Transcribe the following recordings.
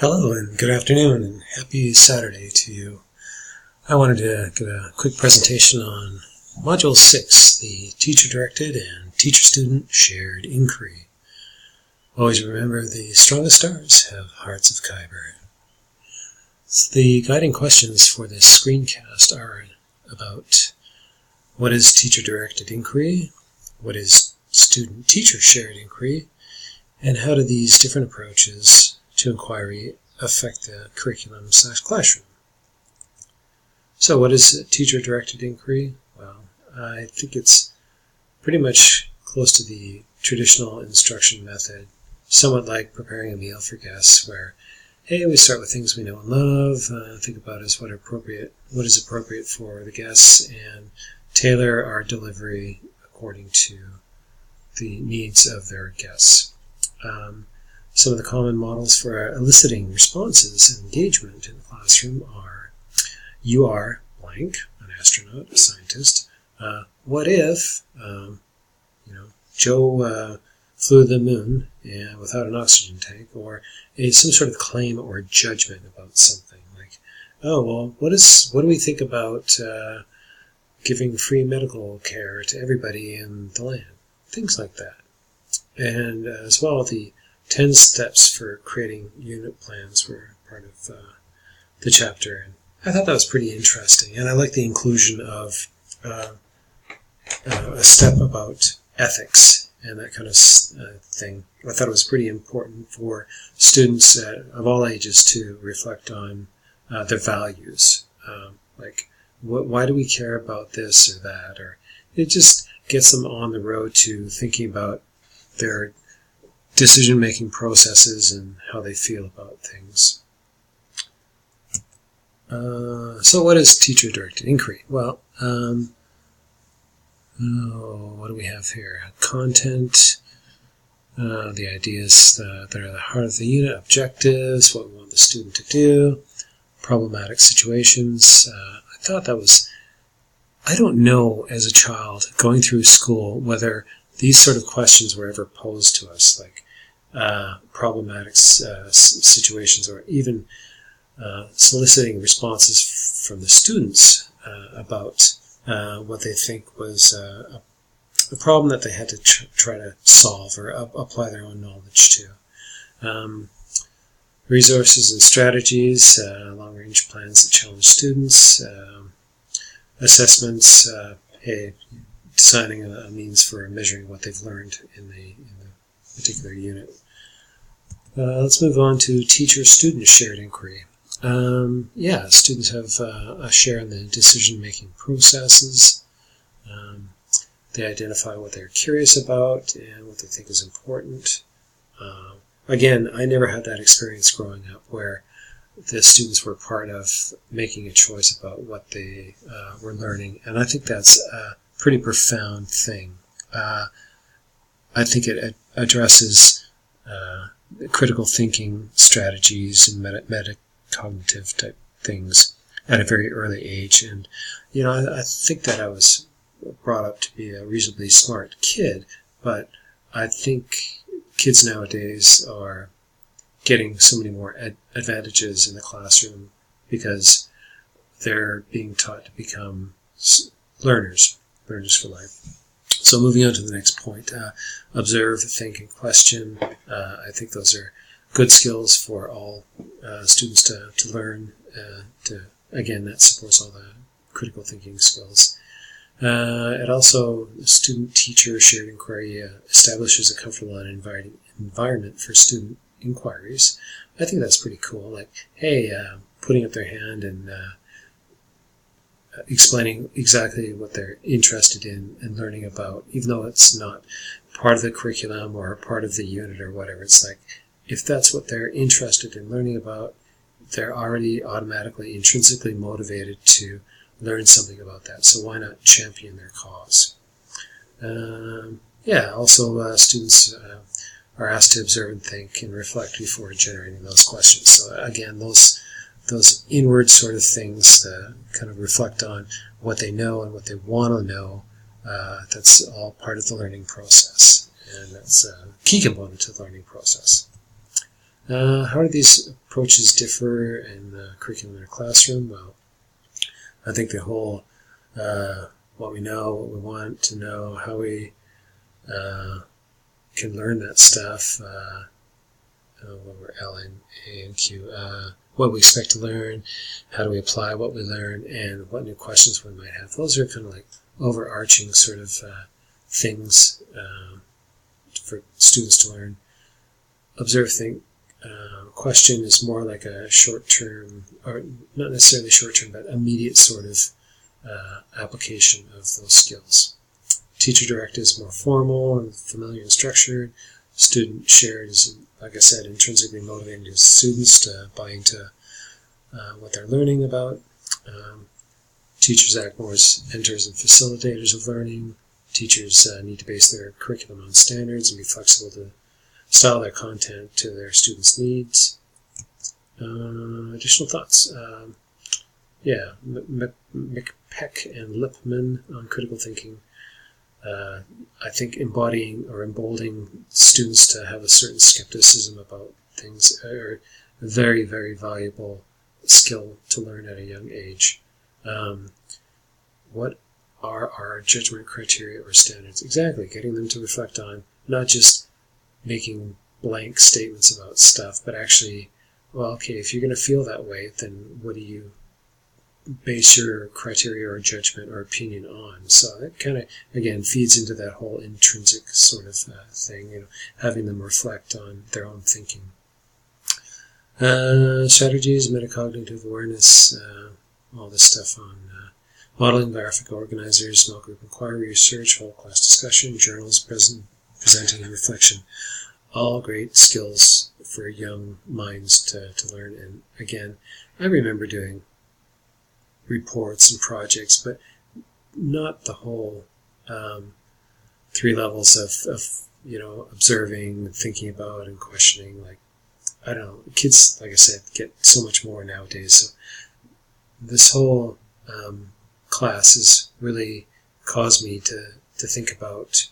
Hello and good afternoon and happy Saturday to you. I wanted to give a quick presentation on Module 6, the Teacher-Directed and Teacher-Student Shared Inquiry. Always remember the strongest stars have hearts of Kyber. So the guiding questions for this screencast are about what is Teacher-Directed Inquiry, what is Student-Teacher Shared Inquiry, and how do these different approaches to inquiry affect the curriculum/classroom. So what is teacher-directed inquiry? Well, I think it's pretty much close to the traditional instruction method, somewhat like preparing a meal for guests, where, hey, we start with things we know and love, think about what is appropriate for the guests, and tailor our delivery according to the needs of their guests. Some of the common models for eliciting responses and engagement in the classroom are: you are blank, an astronaut, a scientist. What if, Joe flew to the moon without an oxygen tank, or some sort of claim or judgment about something, like, oh, well, what do we think about giving free medical care to everybody in the land? Things like that. And as well, the 10 steps for creating unit plans were part of the chapter, and I thought that was pretty interesting, and I like the inclusion of a step about ethics and that kind of thing. I thought it was pretty important for students of all ages to reflect on their values, like why do we care about this or that, or it just gets them on the road to thinking about their decision-making processes and how they feel about things. So what is teacher-directed inquiry? Well, what do we have here? Content, the ideas that are the heart of the unit, objectives, what we want the student to do, problematic situations. I thought that was, I don't know as a child going through school whether these sort of questions were ever posed to us, like problematic situations, or even soliciting responses from the students about what they think was a problem that they had to try to solve or apply their own knowledge to. Resources and strategies, long-range plans that challenge students, assessments, designing a means for measuring what they've learned in the particular unit. Let's move on to teacher-student shared inquiry. Students have a share in the decision-making processes. They identify what they're curious about and what they think is important. Again, I never had that experience growing up where the students were part of making a choice about what they were learning, and I think that's a pretty profound thing. I think it addresses critical thinking strategies and metacognitive type things at a very early age. And, I think that I was brought up to be a reasonably smart kid, but I think kids nowadays are getting so many more advantages in the classroom because they're being taught to become learners for life. So moving on to the next point, observe, think, and question. I think those are good skills for all students to learn. Again, that supports all the critical thinking skills. It also, student-teacher shared inquiry establishes a comfortable and inviting environment for student inquiries. I think that's pretty cool. Like, hey, putting up their hand and explaining exactly what they're interested in and learning about, even though it's not part of the curriculum or part of the unit or whatever. It's like, if that's what they're interested in learning about, they're already automatically, intrinsically motivated to learn something about that. So why not champion their cause? Also students are asked to observe and think and reflect before generating those questions. So again, those inward sort of things kind of reflect on what they know and what they want to know. That's all part of the learning process, and that's a key component to the learning process. How do these approaches differ in the curriculum in a classroom? Well, I think the whole what we know, what we want to know, how we can learn that stuff, what were L, N, A, and Q, what we expect to learn, how do we apply what we learn, and what new questions we might have. Those are kind of like overarching sort of things for students to learn. Observe, think, question is more like a short-term, or not necessarily short-term, but immediate sort of application of those skills. Teacher-directed is more formal and familiar and structured. Student-shared is, like I said, intrinsically motivating to students to buy into what they're learning about. Teachers act more as mentors and facilitators of learning. Teachers need to base their curriculum on standards and be flexible to style their content to their students' needs. Additional thoughts. McPeck and Lipman on critical thinking. I think embodying or emboldening students to have a certain skepticism about things are a very, very valuable skill to learn at a young age. What are our judgment criteria or standards? Exactly, getting them to reflect on not just making blank statements about stuff, but actually, well, okay, if you're going to feel that way, then what do you base your criteria or judgment or opinion on? So that kind of, again, feeds into that whole intrinsic sort of thing, having them reflect on their own thinking. Strategies, metacognitive awareness, all this stuff on modeling, graphic organizers, small group inquiry, research, whole class discussion, journals, presenting and reflection. All great skills for young minds to learn. And again, I remember doing reports and projects, but not the whole 3 levels of observing, thinking about, and questioning. Like, I don't know, kids, like I said, get so much more nowadays. So this whole class has really caused me to think about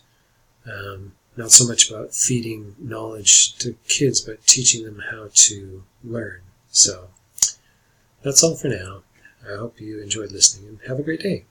not so much about feeding knowledge to kids, but teaching them how to learn. So that's all for now. I hope you enjoyed listening, and have a great day.